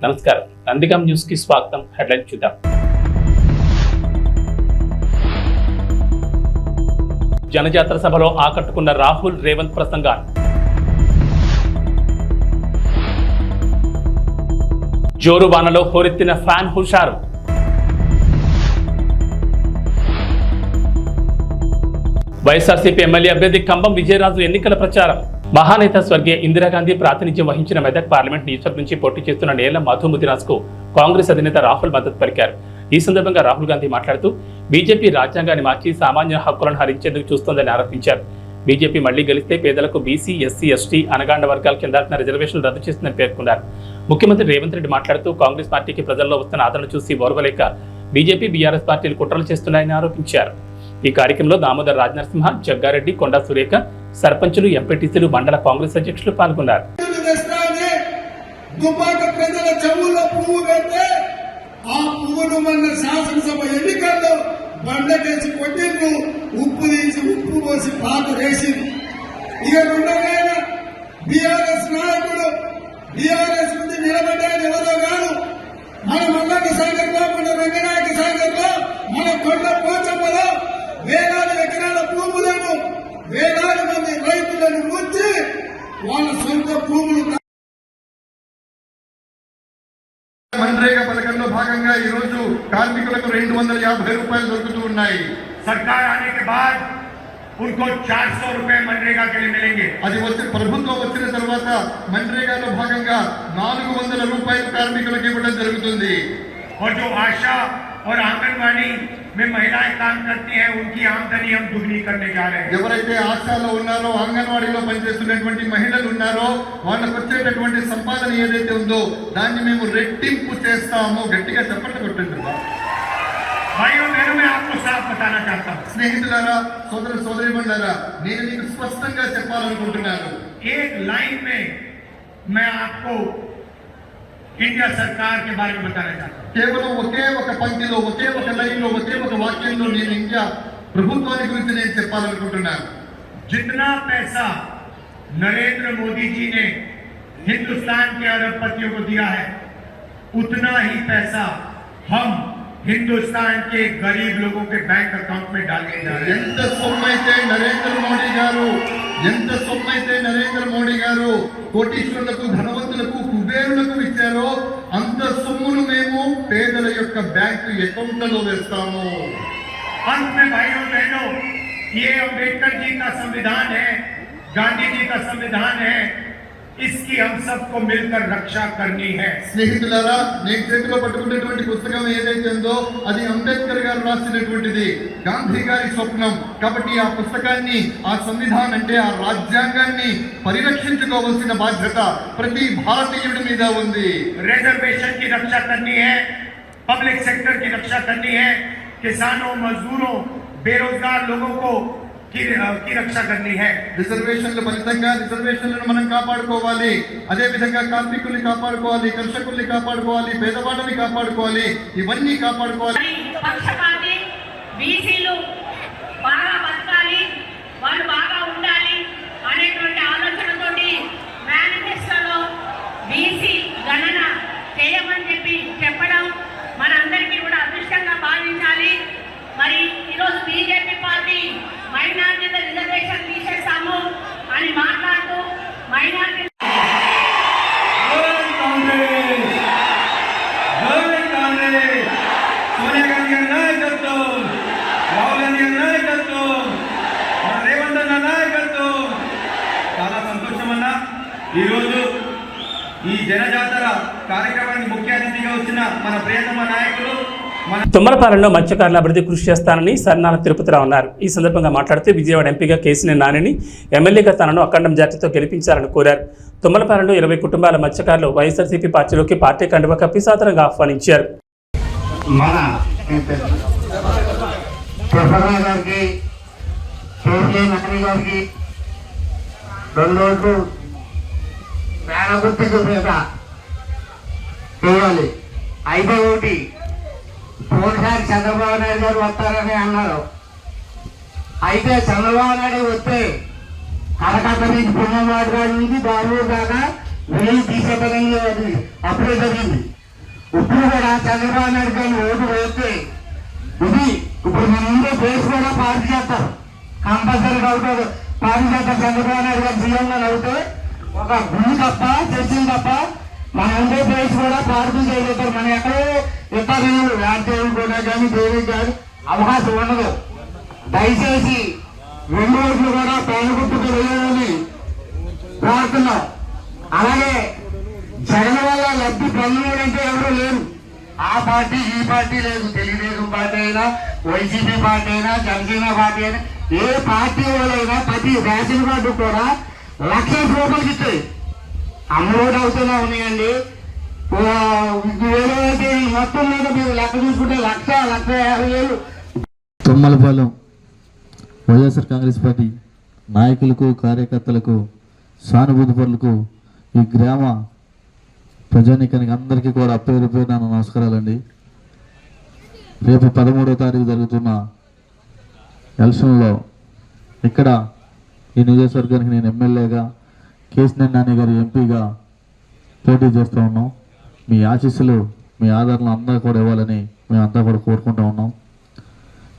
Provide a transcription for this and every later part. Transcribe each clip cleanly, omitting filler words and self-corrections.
నమస్కారం, నందిగాం న్యూస్ కి స్వాగతం. హెడ్లైన్ చూద్దాం. జనజాతర సభలో ఆకట్టుకున్న రాహుల్ రేవంత్ ప్రసంగాలు. జోరు వానలో హోరెత్తిన ఫ్యాన్ హుషారు. వైఎస్ఆర్సీపీ ఎమ్మెల్యే అభ్యర్థి కంబం విజయరాజు ఎన్నికల ప్రచారం. మహానేత స్వర్గీయ ఇందిరాగాంధీ ప్రాతినిధ్యం వహించిన మెదక్ పార్లమెంట్ నియోజకవర్గం నుంచి పోటీ చేస్తున్న నేల మధు ముదిరాజ్ కు కాంగ్రెస్ అధినేత రాహుల్ మద్దతు పలికారు. ఈ సందర్భంగా రాహుల్ గాంధీ మాట్లాడుతూ బీజేపీ రాజ్యాంగాన్ని మార్చి సామాన్య హక్కులను హరించేందుకు చూస్తోందని ఆరోపించారు. బీజేపీ మళ్లీ గెలిస్తే పేదలకు బీసీ, ఎస్సీ, ఎస్టీ, అనగాండ వర్గాల కింద రిజర్వేషన్లు రద్దు చేస్తుందని పేర్కొన్నారు. ముఖ్యమంత్రి రేవంత్ రెడ్డి మాట్లాడుతూ కాంగ్రెస్ పార్టీకి ప్రజల్లో వస్తున్న ఆదరణ చూసి ఓర్వలేక బీజేపీ, బీఆర్ఎస్ పార్టీలు కుట్రలు చేస్తున్నాయని ఆరోపించారు. ఈ కార్యక్రమంలో దామోదర్ రాజనరసింహ, జగ్గారెడ్డి, కొండా సురేఖ, సర్పంచులు, ఎంపీటీసీలు, మండల కాంగ్రెస్ అధ్యక్షులు పాల్గొన్నారు. వేలాది ఎకరాల భూములను, వేలాది మంది రైతులను ముంచి వాళ్ళ సొంత భూములు. मनरेगा పథకంలో భాగంగా ఈ రోజు కార్మికులకు 250 రూపాయలు దొరుకుతూ ఉన్నాయి. सरकार आने के बाद उनको 400 रुपए मनरेगा के लिए मिलेंगे. అది వచ్చి ప్రభుత్వం వచ్చిన తర్వాత मनरेगाలో భాగంగా 400 రూపాయలు కార్మికులకు ఇవ్వడం జరుగుతుంది. और जो आशा और आंगनवाड़ी में महिलाएं काम करती हैं, उनकी आमदनी हम दुगनी करने जा रहे हैं. ఎవరైతే ఆశాలో ఉన్నారో, అంగన్వాడీలో పనిచేస్తున్నటువంటి మహిళలు ఉన్నారో వాళ్ళకు వచ్చేటటువంటి సంపాదన ఏదైతే ఉందో దాన్ని మేము రెట్టింపు చేస్తాము. గట్టిగా చప్పట్లు కొట్టండి. भाइयों बहनों, मैं आपको साफ बताना चाहता हूँ. స్నేహితులారా, సోదర సోదరీమణులారా, నేను మీకు స్పష్టంగా చెప్పాలనుకుంటున్నాను. एक लाइन में मैं आपको इंडिया सरकार के बारे में बताना चाहता हूँ. కేవలం ఒకే ఒక పంక్తిలో, ఒకే ఒక లైన్లో, ఒకే ఒక వాక్యంలో నేను ఇండియా ప్రభుత్వాన్ని గురించి నేను చెప్పాలనుకుంటున్నాను. जितना पैसा नरेंद्र मोदी जी ने हिंदुस्तान के अरबपतियों को दिया है, उतना ही पैसा हम हिंदुस्तान के गरीब लोगों के बैंक अकाउंट में डालने जा रहे हैं. ఎంత సొమ్మైతే నరేంద్ర మోడీ గారు కోటీశ్వరులకు, ధనవంతులకు, కుబేరులకు ఇచ్చారో అంత సొమ్మును మేము పేదల యొక్క బ్యాంకు అకౌంట్లలో వేస్తాము. अंत में भाइयों बहनों, ये अम्बेडकर जी का संविधान है, गांधी जी का संविधान है, इसकी हम सबको मिलकर रक्षा करनी है. స్నేహితులారా, నేను చేతిలో పట్టుకున్నటువంటి పుస్తకం ఏదైతే ఉందో అది అంబేద్కర్ గారు రాసినటువంటిది, గాంధీ గారి స్వప్నం. కాబట్టి ఆ పుస్తకాన్ని, ఆ సంవిధానం అంటే ఆ రాజ్యాంగాన్ని పరిరక్షించుకోవాల్సిన బాధ్యత ప్రతి భారతీయుడి మీద ఉంది. रिजर्वेशन की रक्षा करनी है, पब्लिक सेक्टर की रक्षा करनी है, किसानों, मजदूरों, बेरोजगार लोगों को की रक्षा करनी है. రిజర్వేషన్ల ఫలితంగా రిజర్వేషన్లను మనం కాపాడుకోవాలి. అదే విధంగా కార్మికుల్ని కాపాడుకోవాలి, కర్షకుల్ని కాపాడుకోవాలి, పేదవాళ్ళని కాపాడుకోవాలి. ఇవన్నీ కాపాడుకోవాలి. పక్షపాతి బీసీలు బాగా బతకాలి, వాళ్ళు బాగా ఉండాలి అనేటువంటి ఆలోచనతోటి మేనిఫెస్టోలో బీసీ గణన చేయమని చెప్పడం మనందరికీ కూడా అదృష్టంగా భావించాలి. మరి ఈరోజు బీజేపీ పార్టీ మైనార్టీల రిజర్వేషన్ తీసేస్తాము అని మాట్లాడుతూ మైనార్టీ సోనియా గాంధీ గారి నాయకత్వం, రాహుల్ గాంధీ గారి నాయకత్వం, మన రేవంత్ అన్న నాయకత్వం. చాలా సంతోషం అన్న. ఈరోజు ఈ జనజాతర కార్యక్రమానికి ముఖ్య అతిథిగా వచ్చిన మన ప్రియతమ నాయకులు తుమ్మలపాలెంలో మత్స్యకారుల అభివృద్ధి కృషి చేస్తానని సన్నాల తిరుపతిరావు అన్నారు. ఈ సందర్భంగా మాట్లాడుతూ విజయవాడ ఎంపీగా కేసీఆర్ నానిని, ఎమ్మెల్యేగా తనను అఖండ మెజార్టీతో గెలిపించాలని కోరారు. తుమ్మలపాలెంలో 20 కుటుంబాల మత్స్యకారులు వైఎస్ఆర్సీపీ పార్టీలోకి పార్టీ కండువా కప్పి సాదరంగా ఆహ్వానించారు. పోయినసారి చంద్రబాబు నాయుడు గారు వస్తారని అన్నారు. అయితే చంద్రబాబు నాయుడు వస్తే కలకత్తా నుంచి పుణ్యమాటి గారి నుంచి బెంగళూరు దాకా 1000 తీసేపదంగా అప్పుడే జరిగింది. కూడా చంద్రబాబు నాయుడు గారిని ఓటు వేస్తే ఇది ఇప్పుడు మన ముందు బేస్ కూడా పార్టీ చేస్తారు, కంపల్సరీగా అవుతారు. పార్టీ చేస్తారు. చంద్రబాబు నాయుడు గారు సీఎంగా అవుతే ఒక గుడి తప్ప చర్చలు తప్ప మన ఉండే బేస్ కూడా పార్టీ చేయగలుగుతారు. మనం ఎక్కడో ఇతరులు రాజకీయాలు కూడా కానీ దేనికి కానీ అవకాశం ఉండదు. దయచేసి 2 రోజులు కూడా పేదగుట్టుకు వెళ్ళాలని ప్రార్థిస్తున్నాం. అలాగే జగన్ వల్ల లబ్ధి పొందడంటే ఎవరు లేరు. ఆ పార్టీ ఈ పార్టీ లేదు, తెలుగుదేశం పార్టీ అయినా, వైసీపీ పార్టీ అయినా, జనసేన పార్టీ అయినా, ఏ పార్టీ వాళ్ళైనా ప్రతి రేషన్ కార్డు కూడా 1,00,000 రూపాయలకి ఇస్తాయి. అమ్మఒడి అవుతూనే ఉన్నాయండి. ఏదైతే మొత్తం మీద మీరు లెక్క చూసుకుంటే 1,50,000 తుమ్మలపాలెం వైఎస్ఆర్ కాంగ్రెస్ పార్టీ నాయకులకు, కార్యకర్తలకు, సానుభూతి పరులకు, ఈ గ్రామ ప్రజానీకానికి అందరికీ కూడా పేరు పేరు నమస్కారాలండి. రేపు 13వ తారీఖు జరుగుతున్న ఎలక్షన్లో ఇక్కడ ఈ నియోజకవర్గానికి నేను ఎమ్మెల్యేగా, కేసీఆర్ నాని గారు ఎంపీగా పోటీ చేస్తూ ఉన్నాం. మీ ఆశీస్సులు, మీ ఆదరణ అందరూ కూడా ఇవ్వాలని మేమంతా కూడా కోరుకుంటూ ఉన్నాం.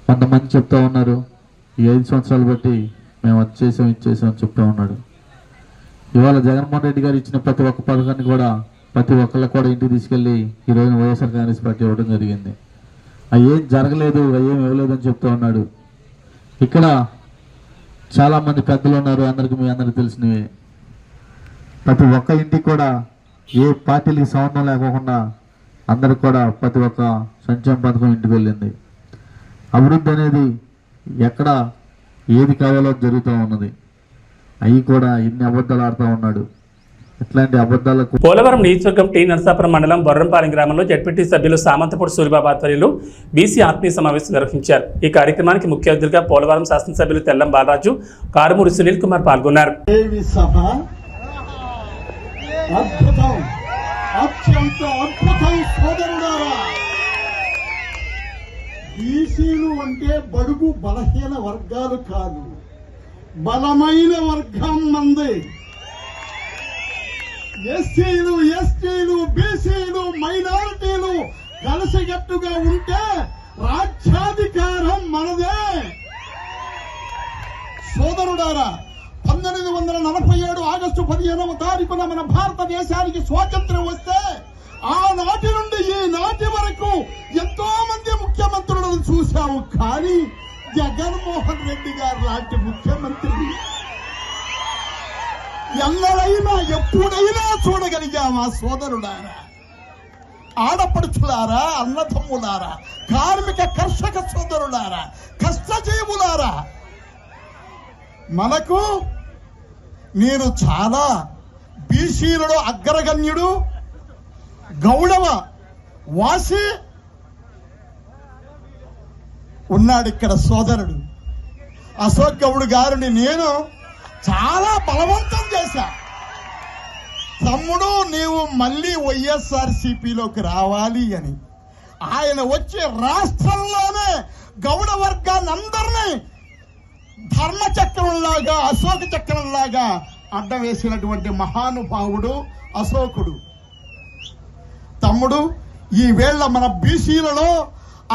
కొంతమంది చెప్తా ఉన్నారు, ఈ 5 సంవత్సరాలు బట్టి మేము అది చేసాం, ఇది చేసాం అని చెప్తా ఉన్నాడు. ఇవాళ జగన్మోహన్ రెడ్డి గారు ఇచ్చిన ప్రతి ఒక్క పథకాన్ని కూడా ప్రతి ఒక్కళ్ళకి కూడా ఇంటికి తీసుకెళ్ళి ఈరోజు వైఎస్ఆర్ కాంగ్రెస్ పార్టీ ఇవ్వడం జరిగింది. అవి ఏం జరగలేదు, అవి ఏం ఇవ్వలేదు అని చెప్తా ఉన్నాడు. ఇక్కడ చాలామంది పెద్దలు ఉన్నారు, అందరికీ మీ అందరికీ తెలిసినవి. ప్రతి ఒక్క ఇంటికి కూడా ఏ పార్టీలకి సంబంధం లేకోకుండా అందరికి కూడా ప్రతి ఒక్క సంక్షేమ పథకం ఇంటికి వెళ్ళింది. అభివృద్ధి అనేది ఎక్కడ ఏది కావాలో జరుగుతూ ఉన్నది. అవి కూడా ఇన్ని అబద్ధాలు ఆడుతూ ఉన్నాడు. ఇట్లాంటి అబద్ధాలకు పోలవరం నియోజకవర్గం టీ నరసాపురం మండలం బొర్రంపాలెం గ్రామంలో జడ్పీటీ సభ్యులు సామంతపూడి సూరిబాబు ఆధ్వర్యంలో బీసీ ఆత్మీయ సమావేశం నిర్వహించారు. ఈ కార్యక్రమానికి ముఖ్య అతిథిగా పోలవరం శాసనసభ్యులు తెల్లం బాలరాజు, కారుమూరి సునీల్ కుమార్ పాల్గొన్నారు. బీసీలు అంటే బడుగు బలహీన వర్గాలు కాదు, బలమైన వర్గం మంది. ఎస్సీలు, ఎస్టీలు, బీసీలు, మైనారిటీలు కలిసికట్టుగా ఉంటే రాజ్యాధికారం మనదే. సోదరుడారా, 1947 ఆగస్టు 15వ తారీఖున మన భారతదేశానికి స్వాతంత్ర్యం వస్తే ఆనాటి నుండి ఈనాటి వరకు ఎంతో మంది ముఖ్యమంత్రులను చూశాము. కానీ జగన్మోహన్ రెడ్డి గారు లాంటి ముఖ్యమంత్రి ఎన్నడైనా ఎప్పుడైనా చూడగలిగామా? సోదరులారా, ఆడపడుచులారా, అన్నదమ్ములారా, కార్మిక కర్షక సోదరులారా, కష్టజీవులారా, మనకు నేను చాలా బీసీలలో అగ్రగణ్యుడు, గౌడవ వాసి ఉన్నాడు ఇక్కడ సోదరుడు అశోక్ గౌడ్ గారిని నేను చాలా బలవంతం చేశా. తమ్ముడు, నీవు మళ్ళీ వైఎస్ఆర్సీపీలోకి రావాలి అని. ఆయన వచ్చి రాష్ట్రంలోనే గౌడ వర్గాన్ని అందరినీ ధర్మచక్రంలాగా, అశోక చక్రంలాగా అడ్డం వేసినటువంటి మహానుభావుడు అశోకుడు. తమ్ముడు, ఈ వేళ మన బీసీలలో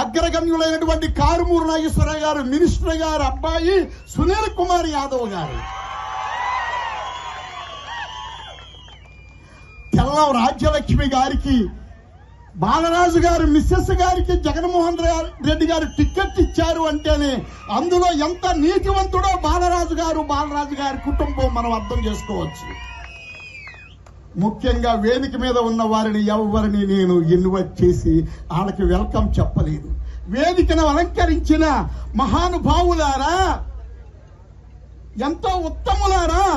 అగ్రగణ్యులైనటువంటి కారుమూరి నాగేశ్వరరావు గారు, మినిస్టర్ గారు అబ్బాయి సునీల్ కుమార్ యాదవ్ గారు, తెల్లం రాజ్యలక్ష్మి గారికి, బాలరాజు గారు మిస్సెస్ గారికి జగన్మోహన్ రెడ్డి గారు టికెట్ ఇచ్చారు అంటేనే అందులో ఎంత నీతివంతుడో బాలరాజు గారి కుటుంబం మనం అర్థం చేసుకోవచ్చు. ముఖ్యంగా వేదిక మీద ఉన్న వారిని ఎవరిని నేను ఇన్వైట్ చేసి వాళ్ళకి వెల్కమ్ చెప్పలేదు. వేదికను అలంకరించిన మహానుభావులారా, ఎంతో ఉత్తములారా,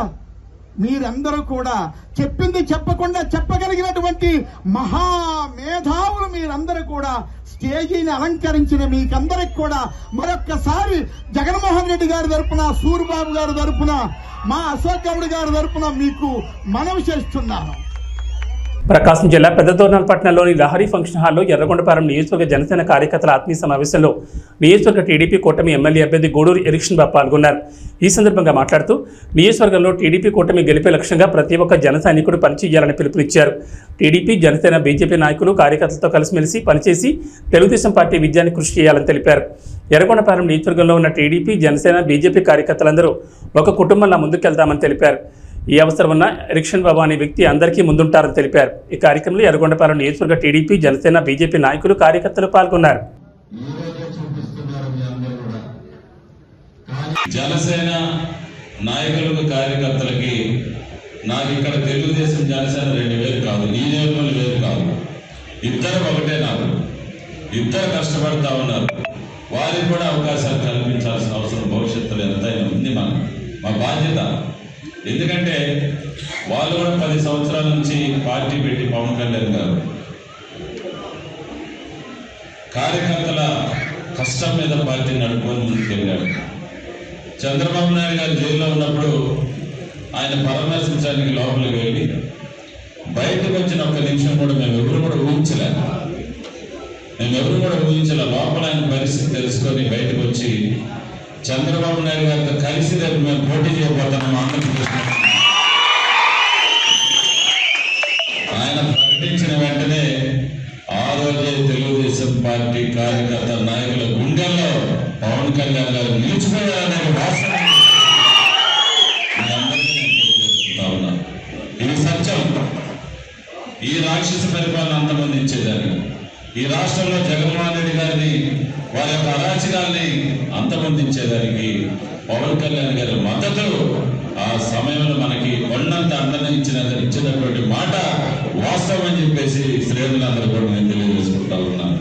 మీరందరూ కూడా చెప్పింది చెప్పకుండా చెప్పగలిగినటువంటి మహామేధావులు మీరందరూ కూడా స్టేజీని అలంకరించిన మీకందరికి కూడా మరొక్కసారి జగన్మోహన్ రెడ్డి గారి తరపున, సూరిబాబు గారి తరపున, మా అశోక్ గౌడ్ గారి తరపున మీకు మనవి చేస్తున్నాను. ప్రకాశం జిల్లా పెద్దదోర్నాలపట్నంలోని లహరి ఫంక్షన్ హాల్లో ఎర్రగొండపాలెం నియోజకవర్గ జనసేన కార్యకర్తల ఆత్మీయ సమావేశంలో నియోజకవర్గ టీడీపీ కూటమి ఎమ్మెల్యే అభ్యర్థి గూడూరు ఎరిక్షన్ బాబు పాల్గొన్నారు. ఈ సందర్భంగా మాట్లాడుతూ నియోజకవర్గంలో టీడీపీ కూటమి గెలిపే లక్ష్యంగా ప్రతి ఒక్క జన సైనికుడు పనిచేయాలని పిలుపునిచ్చారు. టీడీపీ, జనసేన, బీజేపీ నాయకులు కార్యకర్తలతో కలిసిమెలిసి పనిచేసి తెలుగుదేశం పార్టీ విజయాన్ని కృషి చేయాలని తెలిపారు. ఎర్రగొండపాలెం నియోజకవర్గంలో ఉన్న టీడీపీ, జనసేన, బీజేపీ కార్యకర్తలందరూ ఒక కుటుంబంలా ముందుకెళ్తామని తెలిపారు. ఈ అవసరం ఉన్న ఎరిక్షన్ బాబు అనే వ్యక్తి అందరికీ ముందుంటారని తెలిపారు. ఈ కార్యక్రమంలో ఎర్రగొండపాలెం నియోజకవర్గ టీడీపీ, జనసేన, బీజేపీ నాయకులు, కార్యకర్తలు పాల్గొన్నారు. జనసేన నాయకులకు, కార్యకర్తలకి నాకు ఇక్కడ తెలుగుదేశం, జనసేన రెండు వేరు కాదు, ఈ నియోజకవర్గం వేరు కాదు, ఇద్దరు ఒకటే. నాకు ఇద్దరు కష్టపడతా ఉన్నారు. వారికి కూడా అవకాశాలు కల్పించాల్సిన అవసరం భవిష్యత్తులో ఎంతైనా ఉంది. మా బాధ్యత. ఎందుకంటే వాళ్ళు కూడా 10 సంవత్సరాల నుంచి పార్టీ పెట్టి పవన్ కళ్యాణ్ గారు కార్యకర్తల కష్టం మీద పార్టీ నడుపుకొని ముందుకెళ్ళాడు. చంద్రబాబు నాయుడు గారు జైల్లో ఉన్నప్పుడు ఆయన పరామర్శించడానికి లోపలికి వెళ్ళి బయటకు వచ్చిన ఒక్క నిమిషం కూడా మేమెవరు కూడా ఊహించలే. లోపల ఆయన పరిస్థితి తెలుసుకొని బయటకు వచ్చి చంద్రబాబు నాయుడు గారితో కలిసి రేపు మేము పోటీ చేయబోతున్నాం ఆంధ్రప్రదేశ్. ఆయన ప్రకటించిన వెంటనే ఆ రోజే తెలుగుదేశం పార్టీ కార్యకర్త నాయకుల గుండెల్లో పవన్ కళ్యాణ్ గారు నిలిచిపోయారనే వాస్తవం మీ అందరికీ నేను తెలియజేసుకుంటా ఉన్నాను. ఇది సత్యం. ఈ రాక్షస పరిపాలన అంతమందించేదాన్ని, ఈ రాష్ట్రంలో జగన్మోహన్ రెడ్డి గారిని, వారి యొక్క అరాచకాల్ని అంతమొందించేదానికి పవన్ కళ్యాణ్ గారి మద్దతు ఆ సమయంలో మనకి కొండంత అండను ఇచ్చినటువంటి మాట వాస్తవం అని చెప్పేసి శ్రేణులందరూ కూడా నేను తెలియజేసుకుంటా ఉన్నాను.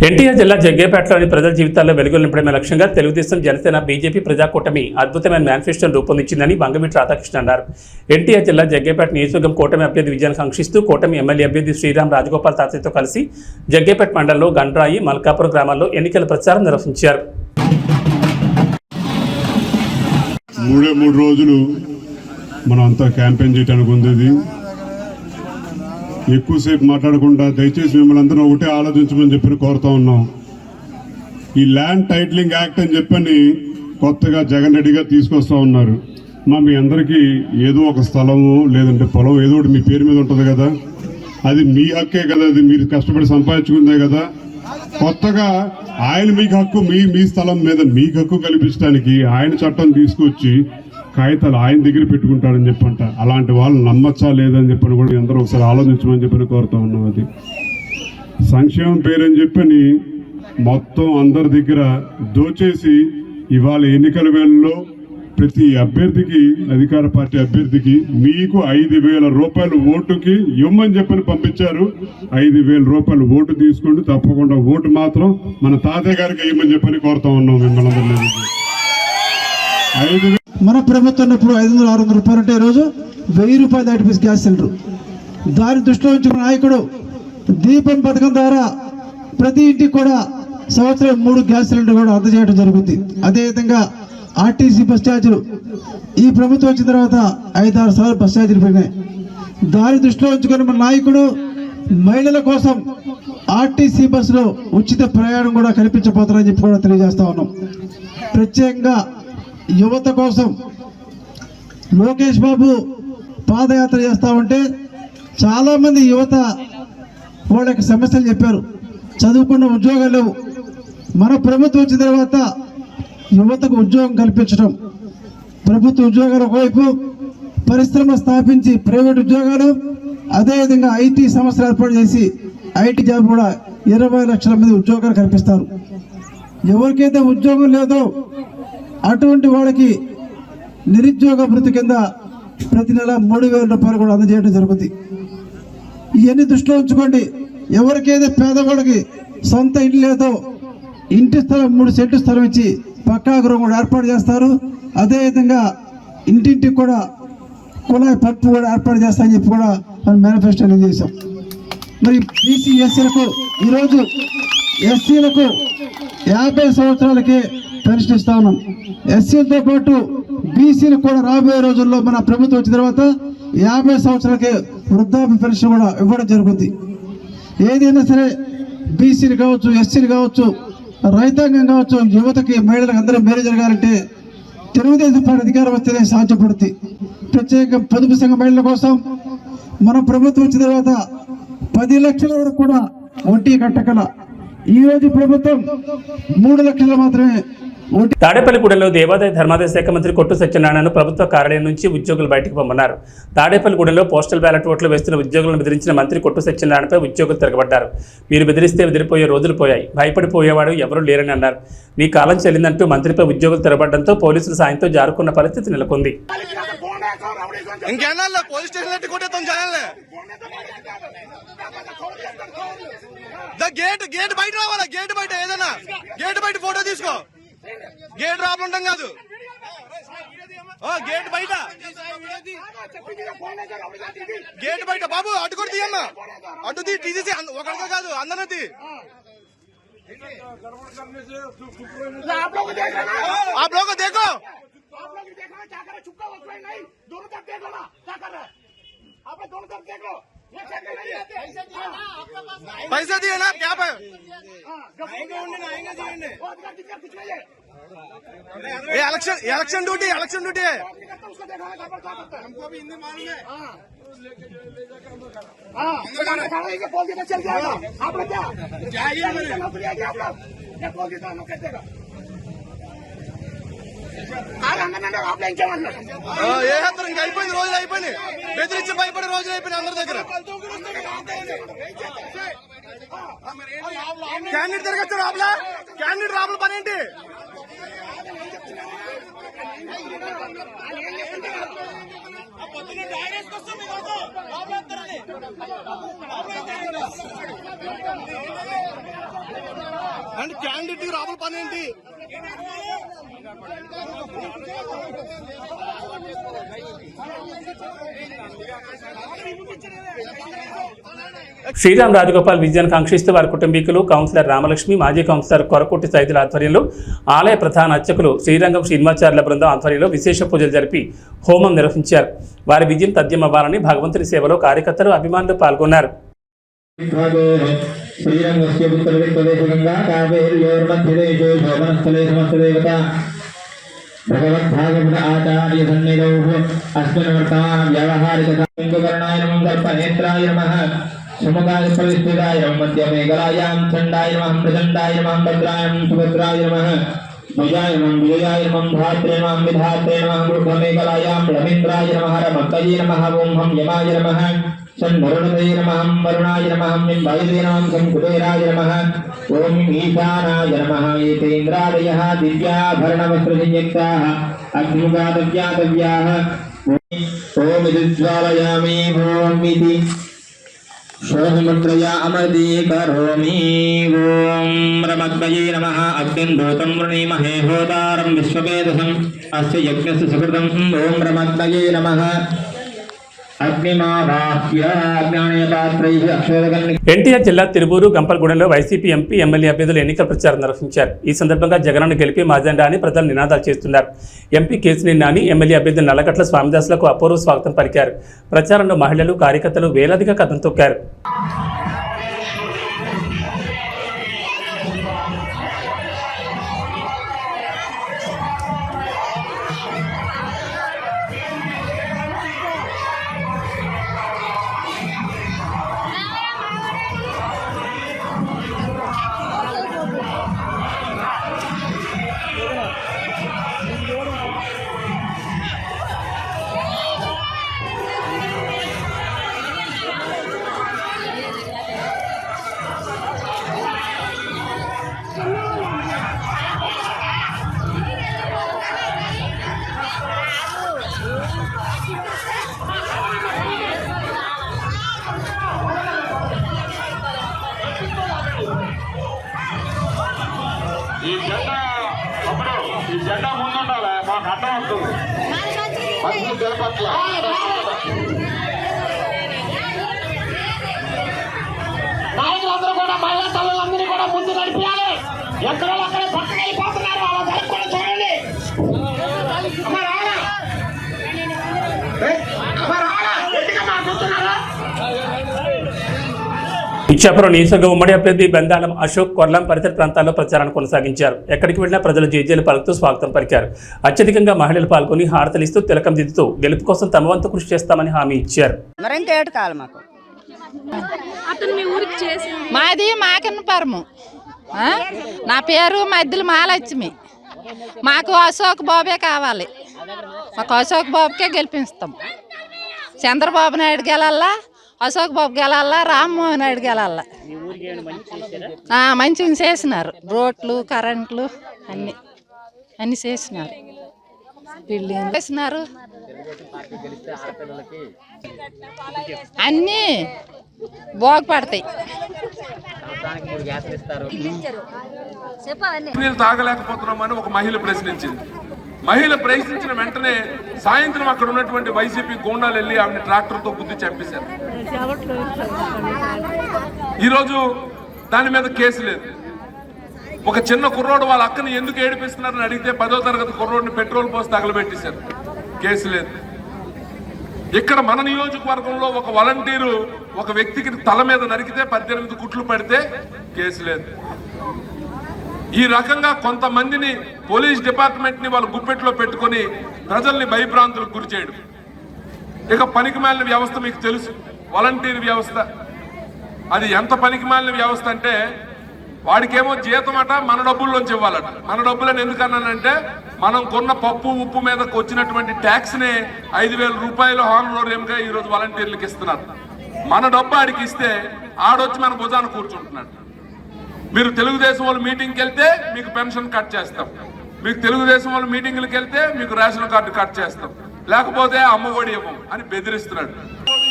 ఎన్టీఆర్ జిల్లా జగ్గేపేటలోని ప్రజల జీవితాల్లో వెలుగులు నింపడమే లక్ష్యంగా తెలుగుదేశం, జనసేన, బీజేపీ ప్రజాకూటమి అద్భుతమైన మేనిఫెస్టోను రూపొందించిందని వంగవీటి రాధాకృష్ణ అన్నారు. ఎన్టీఆర్ జిల్లా జగ్గేపేట నియోజకవర్గం కూటమి అభ్యర్థి విజయాన్ని కాంక్షిస్తూ కూటమి ఎమ్మెల్యే అభ్యర్థి శ్రీరామ్ రాజగోపాల్ తాతయ్యతో కలిసి జగ్గేపేట మండలంలో గండ్రాయి, మల్కాపురం గ్రామాల్లో ఎన్నికల ప్రచారం నిర్వహించారు. 3 రోజులు మనం అంతా క్యాంపెయిన్ చేయడానికి ఉంది. ఎక్కువసేపు మాట్లాడకుండా దయచేసి మిమ్మల్ని అందరూ ఒకటే ఆలోచించమని చెప్పి కోరుతా ఉన్నాం. ఈ ల్యాండ్ టైటిలింగ్ యాక్ట్ అని చెప్పని కొత్తగా జగన్ రెడ్డి గారు తీసుకొస్తా ఉన్నారు. మీ అందరికీ ఏదో ఒక స్థలము లేదంటే పొలం ఏదో ఒకటి మీ పేరు మీద ఉంటుంది కదా, అది మీ హక్కే కదా, అది మీరు కష్టపడి సంపాదించుకుందే కదా. కొత్తగా ఆయన మీకు హక్కు, మీ స్థలం మీద మీకు హక్కు కల్పించడానికి ఆయన చట్టం తీసుకొచ్చి కాగితాలు ఆయన దగ్గర పెట్టుకుంటాడని చెప్పంట. అలాంటి వాళ్ళు నమ్మచ్చా లేదని చెప్పని కూడా అందరూ ఒకసారి ఆలోచించమని చెప్పని కోరుతా ఉన్నాం. అది సంక్షేమం పేరని చెప్పని మొత్తం అందరి దగ్గర దోచేసి ఇవాళ ఎన్నికల వేళల్లో ప్రతి అభ్యర్థికి, అధికార పార్టీ అభ్యర్థికి మీకు 5,000 రూపాయలు ఓటుకి ఇవ్వమని చెప్పని పంపించారు. 5,000 రూపాయలు ఓటు తీసుకోండి, తప్పకుండా ఓటు మాత్రం మన తాతయ్య గారికి ఇవ్వమని చెప్పని కోరుతా ఉన్నాం మిమ్మల్ని అందరినీ. మన ప్రభుత్వం ఉన్నప్పుడు 500-600 రూపాయలు ఉంటే ఈరోజు 1000 రూపాయలు దాటిపోయి గ్యాస్ సిలిండర్. దాని దృష్టిలో ఉంచిన నాయకుడు దీపం పథకం ద్వారా ప్రతి ఇంటికి కూడా సంవత్సరం 3 గ్యాస్ సిలిండర్ కూడా అందజేయడం జరుగుతుంది. అదేవిధంగా ఆర్టీసీ బస్ ఛార్జీలు ఈ ప్రభుత్వం వచ్చిన తర్వాత 5-6 సార్లు బస్ ఛార్జీలు పెరిగాయి. దాని దృష్టిలో ఉంచుకొని మన నాయకుడు మహిళల కోసం ఆర్టీసీ బస్సులో ఉచిత ప్రయాణం కూడా కల్పించబోతారని చెప్పి కూడా తెలియజేస్తా ఉన్నాం. ప్రత్యేకంగా యువత కోసం లోకేష్ బాబు పాదయాత్ర చేస్తూ ఉంటే చాలామంది యువత వాళ్ళ యొక్క సమస్యలు చెప్పారు. చదువుకున్న ఉద్యోగాలు లేవు. మన ప్రభుత్వం వచ్చిన తర్వాత యువతకు ఉద్యోగం కల్పించడం, ప్రభుత్వ ఉద్యోగాలు ఒకవైపు, పరిశ్రమ స్థాపించి ప్రైవేట్ ఉద్యోగాలు, అదేవిధంగా ఐటీ సంస్థలు ఏర్పాటు చేసి ఐటీ జాబ్ కూడా 20 లక్షల మంది ఉద్యోగాలు కల్పిస్తారు. ఎవరికైతే ఉద్యోగం లేదో అటువంటి వాళ్ళకి నిరుద్యోగ భృతి కింద ప్రతి నెల 3,000 రూపాయలు కూడా అందజేయడం జరుగుతుంది. ఇవన్నీ దృష్టిలో ఉంచుకోండి. ఎవరికైతే పేదవాళ్ళకి సొంత ఇల్లు లేదో ఇంటి స్థలం 3 సెంటు స్థలం ఇచ్చి పక్కా గృహం కూడా ఏర్పాటు చేస్తారు. అదేవిధంగా ఇంటింటికి కూడా కుళాయి పట్టు కూడా ఏర్పాటు చేస్తారని చెప్పి కూడా మనం మేనిఫెస్టోలో చేశాం. మరి బీసీ ఎస్సీలకు ఈరోజు ఎస్సీలకు 50 సంవత్సరాలకి పెన్షన్ ఇస్తా ఉన్నాం. ఎస్సీలతో పాటు బీసీలు కూడా రాబోయే రోజుల్లో మన ప్రభుత్వం వచ్చిన తర్వాత 50 సంవత్సరాలకి వృద్ధాప్య పెన్షన్ కూడా ఇవ్వడం జరుగుతుంది. ఏదైనా సరే బీసీలు కావచ్చు, ఎస్సీలు కావచ్చు, రైతాంగం కావచ్చు, యువతకి, మహిళలకు అందరూ మేలు జరగాలంటే తెలుగుదేశం పార్టీ అధికారం వస్తేనే సాధ్యపడుతుంది. ప్రత్యేక పొదుపు సంఘ మహిళల కోసం మన ప్రభుత్వం వచ్చిన తర్వాత 10 లక్షల వరకు కూడా వడ్డీ కట్టగల. ఈ రోజు ప్రభుత్వం 3 లక్షలు మాత్రమే వడ్డీ. తాడేపల్లిగూడెంలో దేవాదాయ ధర్మాదాయ శాఖ మంత్రి కొట్టు సత్యనారాయణను ప్రభుత్వ కార్యాలయం నుంచి ఉద్యోగులు బయటకు పొమ్మన్నారు. తాడేపల్లిగూడెంలో పోస్టల్ బ్యాలెట్ ఓట్లు వేస్తున్న ఉద్యోగులను బెదిరించిన మంత్రి కొట్టు సత్యనారాయణపై ఉద్యోగులు తిరగబడ్డారు. మీరు బెదిరిస్తే బెదిరిపోయే రోజులు పోయాయి, భయపడిపోయేవాడు ఎవరూ లేరని అన్నారు. మీ కాలం చెల్లిందంటూ మంత్రిపై ఉద్యోగులు తిరగబడడంతో పోలీసుల సాయంతో జారుకున్న పరిస్థితి నెలకొంది. గేట్ బయట రావాలా? గేట్ బయట ఏదైనా గేట్ బయట ఫోటో తీసుకో. గేట్ రాపలు ఉంటాం కాదు, గేట్ బయట, గేట్ బయట. బాబు అటు కూడా తీయమ్మా, అటు తీసేసి ఒకరితో కాదు అందరూ తీ. आप लोग को देखो, पैसा दिए ना क्या पे? इलेक्शन ड्यूटी है, हमको भी हिंदी मालूम है. चल जाएगा आप लोग क्या ఏ హత్రం ఇంకా అయిపోయింది, రోజులు అయిపోయినాయి. బెదిరించి భయపడే రోజులు అయిపోయినాయి అందరి దగ్గర. క్యాండిడేట్ తిరగచ్చు రాబులా, క్యాండిడేట్ రాబుల పని ఏంటి? అండ్ క్యాండిడేట్ రాబుల పని ఏంటి? శ్రీరామ్ రాజగోపాల్ విజయాన్ని కాంక్షిస్తూ వారి కుటుంబీకులు, కౌన్సిలర్ రామలక్ష్మి, మాజీ కౌన్సిలర్ కొరకొట్టి సైదుల ఆధ్వర్యంలో ఆలయ ప్రధాన అర్చకులు శ్రీరంగం శ్రీనివాచార్యుల బృందం ఆధ్వర్యంలో విశేష పూజలు జరిపి హోమం నిర్వహించారు. వారి విజయం తథ్యమవ్వాలని భగవంతుని సేవలో కార్యకర్తలు, అభిమానులు పాల్గొన్నారు. శ్రీరంగస్య ఉత్తరదిక్ప్రదేశగంగా కావేర్యోర్మధ్యదేశే శోభనస్థలే సమస్తదేవత భగవద్భాగవత ఆచార్య సన్నిధౌ అస్మిన్ వర్తమాన వ్యావహారికర్ణాయ నమః సర్పనేత్రాయ నమః సుముఖాయ ప్రవిష్ఠితాయ నమః మధ్యమేకలాయాం చండాయ నమః ప్రచండాయ నమః భద్రాయ సుభద్రాయ నమః భుజాయ నమః విజయాయ నమః ధాత్రే నమః విధాత్రే నమః వృద్ధమేకలాయాం రవీంద్రాయ నమః రమత్తయే నమః ఓం హం యమాయ నమః షణ్వరుణదే నమః వరుణాయ నమః నింబాయదే నమః సంకుబేరాయ నమః ఓం ఈశానాయ నమః ఏతేంద్రాదయః దివ్యాభరణవస్త్రసంయుక్తాః అగ్నిముఖాదవ్యాతవ్యాః ఓం ఇతి జ్వాలయామి ఓం ఇతి శోభముద్రయా అమృతీకరోమి. ఓం రమగ్నయే నమః అగ్నిర్భూతం వృణీమహే హోతారం విశ్వవేదసం అస్య యజ్ఞస్య సుకృతం. ఓం రమగ్నయే నమః ఎన్టీఆర్ జిల్లా తిరువూరు, గంపలగూడెంలో వైసీపీ ఎంపీ, ఎమ్మెల్యే అభ్యర్థులు ఎన్నికల ప్రచారం నిర్వహించారు. ఈ సందర్భంగా జగనన్న గెలిపి మాజెండా అని ప్రజలు నినాదాలు చేస్తున్నారు. ఎంపీ కేసినేని నాని, ఎమ్మెల్యే అభ్యర్థి నల్లగట్ల స్వామిదాసులకు అపూర్వ స్వాగతం పలికారు. ప్రచారంలో మహిళలు, కార్యకర్తలు వేలాదిగా కథం తొక్కారు. ఈ జెండా ముందుండాలి, మాకు అడ్డం వస్తుంది. మంచి చేపట్ల నాయకులందరూ కూడా, మహిళా తల్లులందరినీ కూడా ముందు నడిపించాలి. ఎక్కడో అక్కడ పక్కకి వెళ్ళిపోతున్నారు. అలా జరగకుండా చూడండి. అమ్మ రాడా, అమ్మ రాడా, ఎందుకమ్మా చూస్తున్నారా? ఇచ్చాపురం నియోజకవర్గ ఉమ్మడి అభ్యర్థి బెందాలం అశోక్ కొర్లం పరిసర ప్రాంతాల్లో ప్రచారాన్ని కొనసాగించారు. ఎక్కడికి వెళ్లినా ప్రజలు జేజేలు పలుకుతూ స్వాగతం పలికారు. అత్యధికంగా మహిళలు పాల్గొని హారతలిస్తూ తిలకం దిద్దుతూ గెలుపు కోసం తమ వంతు కృషి చేస్తామని హామీ ఇచ్చారు. మాది మాకన్నపురము. నా పేరు మధ్యలో మహాలక్ష్మి. మాకు అశోక్ బాబే కావాలి. మాకు అశోక్ బాబుకే గెలిపిస్తాం. చంద్రబాబు నాయుడు గెలల్లా, అశోక్ బాబు గెలల్లా, రామ్మోహన్ నాయుడు గెలల్లా. మంచిగా చేసినారు. రోడ్లు, కరెంట్లు అన్ని చేసినారు. బిల్డింగ్ చేసినారు. అన్నీ బాగుపడతాయి. నీళ్ళు తాగలేకపోతున్నామని ఒక మహిళ ప్రశ్నించింది. మహిళ ప్రశ్నించిన వెంటనే సాయంత్రం అక్కడ ఉన్నటువంటి వైసీపీ గూండాలు వెళ్ళి ఆమె ట్రాక్టర్తో గుద్ది చంపేశారు. ఈరోజు దాని మీద కేసు లేదు. ఒక చిన్న కుర్రోడు వాళ్ళ అక్కని ఎందుకు ఏడిపిస్తున్నారని అడిగితే 10వ తరగతి కుర్రోడిని పెట్రోల్ పోసి తగలబెట్టేశారు. కేసు లేదు. ఇక్కడ మన నియోజకవర్గంలో ఒక వాలంటీరు ఒక వ్యక్తికి తల మీద నరికితే 18 కుట్లు పడితే కేసు లేదు. ఈ రకంగా కొంతమందిని పోలీస్ డిపార్ట్మెంట్ ని వాళ్ళ గుప్పెట్లో పెట్టుకొని ప్రజల్ని భయభ్రాంతులకు గురి చేయడం. ఇక పనికిమాలిన వ్యవస్థ మీకు తెలుసు, వాలంటీర్ వ్యవస్థ. అది ఎంత పనికిమాలిన వ్యవస్థ అంటే వాడికేమో జీతం అట మన డబ్బుల్లోంచి ఇవ్వాలట. మన డబ్బులని ఎందుకన్నానంటే మనం కొన్న పప్పు ఉప్పు మీదకి వచ్చినటువంటి ట్యాక్స్ ని 5,000 రూపాయలు హానరేంగా ఈరోజు వాలంటీర్లకు ఇస్తున్నారు. మన డబ్బు ఆడికి ఇస్తే ఆడొచ్చి మన భుజాన కూర్చుంటున్నాడు. మీరు తెలుగుదేశం వాళ్ళు మీటింగ్కి వెళ్తే మీకు పెన్షన్ కట్ చేస్తాం, మీకు తెలుగుదేశం వాళ్ళు మీటింగ్లకు వెళ్తే మీకు రేషన్ కార్డు కట్ చేస్తాం, లేకపోతే అమ్మ ఒడి ఇవ్వం అని బెదిరిస్తున్నాడు.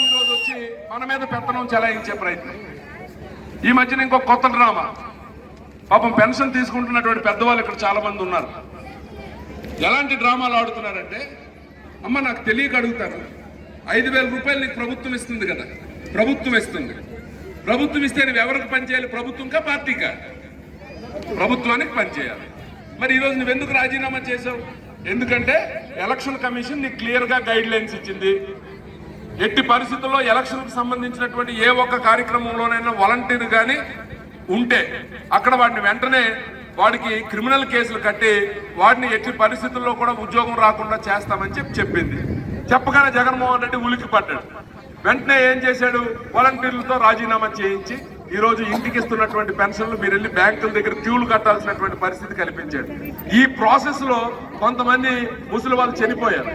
ఈరోజు వచ్చి మన మీద పెత్తనం చెలాయించే ప్రయత్నం. ఈ మధ్యన ఇంకో కొత్త డ్రామా. పాపం పెన్షన్ తీసుకుంటున్నటువంటి పెద్దవాళ్ళు ఇక్కడ చాలా మంది ఉన్నారు. ఎలాంటి డ్రామాలు ఆడుతున్నారంటే, అమ్మ నాకు తెలియక అడుగుతారు, 5,000 రూపాయలు నీకు ప్రభుత్వం ఇస్తుంది కదా, ప్రభుత్వం ఇస్తుంది. ప్రభుత్వం ఇస్తే నువ్వు ఎవరికి పనిచేయాలి? ప్రభుత్వంకా పార్టీకా? ప్రభుత్వానికి పనిచేయాలి. మరి ఈరోజు నువ్వెందుకు రాజీనామా చేసావు? ఎందుకంటే ఎలక్షన్ కమిషన్ నీకు క్లియర్గా గైడ్ లైన్స్ ఇచ్చింది. ఎట్టి పరిస్థితుల్లో ఎలక్షన్కి సంబంధించినటువంటి ఏ ఒక్క కార్యక్రమంలోనైనా వాలంటీర్ కానీ ఉంటే అక్కడ వాడిని వెంటనే వాడికి క్రిమినల్ కేసులు కట్టి వాడిని ఎట్టి పరిస్థితుల్లో కూడా ఉద్యోగం రాకుండా చేస్తామని చెప్పింది. చెప్పగానే జగన్మోహన్ రెడ్డి ఉలికి పడ్డాడు. వెంటనే ఏం చేశాడు? వాలంటీర్లతో రాజీనామా చేయించి ఈరోజు ఇంటికి ఇస్తున్నటువంటి పెన్షన్లు మీరు వెళ్ళి బ్యాంకుల దగ్గర క్యూలు కట్టాల్సినటువంటి పరిస్థితి కల్పించాడు. ఈ ప్రాసెస్ లో కొంతమంది ముసలి వాళ్ళు చనిపోయారు.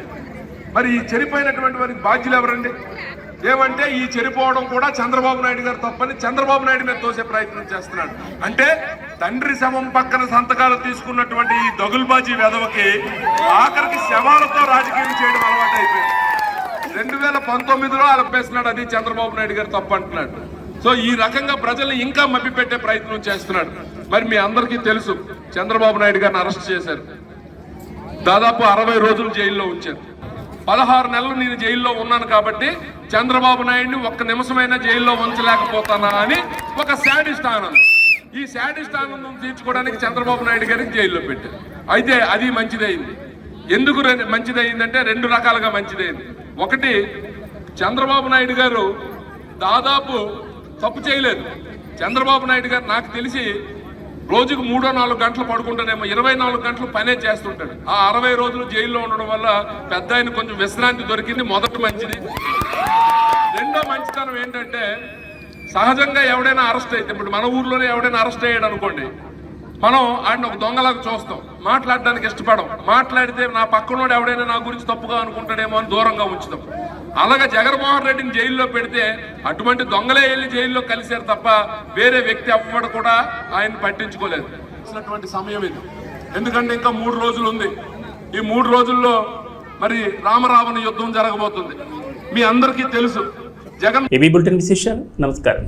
మరి ఈ చనిపోయినటువంటి వారికి బాధ్యులు ఎవరండి? ఏమంటే ఈ చనిపోవడం కూడా చంద్రబాబు నాయుడు గారు తప్పని చంద్రబాబు నాయుడు మీద తోసే ప్రయత్నం చేస్తున్నాడు. అంటే తండ్రి శవం పక్కన సంతకాలు తీసుకున్నటువంటి ఈ దగుల్బాజీ వెధవకి ఆఖరికి శవాలతో రాజకీయం చేయడం అలవాటు అయిపోయింది. 2019లో అలపేస్తున్నాడు, అది చంద్రబాబు నాయుడు గారు తప్పు అంటున్నాడు. సో ఈ రకంగా ప్రజల్ని ఇంకా మభ్యపెట్టే ప్రయత్నం చేస్తున్నాడు. మరి మీ అందరికీ తెలుసు, చంద్రబాబు నాయుడు గారిని అరెస్ట్ చేశారు. దాదాపు 60 రోజులు జైల్లో ఉంచారు. 16 నెలలు నేను జైల్లో ఉన్నాను కాబట్టి చంద్రబాబు నాయుడిని ఒక్క నిమిషమైనా జైల్లో ఉంచలేకపోతానా అని ఒక శాడిస్ట్ ఆనందం. ఈ శాడిస్ట్ ఆనందం తీర్చుకోవడానికి చంద్రబాబు నాయుడు గారికి జైల్లో పెట్టారు. అయితే అది మంచిదైంది. ఎందుకు మంచిదైందంటే 2 రకాలుగా మంచిదైంది. ఒకటి, చంద్రబాబు నాయుడు గారు దాదాపు తప్పు చేయలేదు. చంద్రబాబు నాయుడు గారు నాకు తెలిసి రోజుకు 3-4 గంటలు పడుకుంటానేమో, 24 గంటలు పనే చేస్తుంటాడు. ఆ 60 రోజులు జైల్లో ఉండడం వల్ల పెద్ద ఆయన కొంచెం విశ్రాంతి దొరికింది. మొదటి మంచిది. రెండో మంచితనం ఏంటంటే, సహజంగా ఎవడైనా అరెస్ట్ అయితే, ఇప్పుడు మన ఊర్లోనే ఎవడైనా అరెస్ట్ అయ్యాడు అనుకోండి, మనం ఆయన ఒక దొంగలాగా చూస్తాం, మాట్లాడడానికి ఇష్టపడం. మాట్లాడితే నా పక్కనోడు ఎవడైనా నా గురించి తప్పుగా అనుకుంటాడేమో అని దూరంగా ఉంచుతాం. అలాగే జగన్మోహన్ రెడ్డిని జైల్లో పెడితే అటువంటి దొంగలే వెళ్ళి జైల్లో కలిశారు తప్ప వేరే వ్యక్తి ఎవ్వడు కూడా ఆయన పట్టించుకోలేదు. సమయం ఇది. ఎందుకంటే ఇంకా 3 రోజులు ఉంది. ఈ 3 రోజుల్లో మరి రామరావణ యుద్ధం జరగబోతుంది. మీ అందరికీ తెలుసు. జగన్ ఏబీ బులెటిన్ విశేషాలు. నమస్కారం.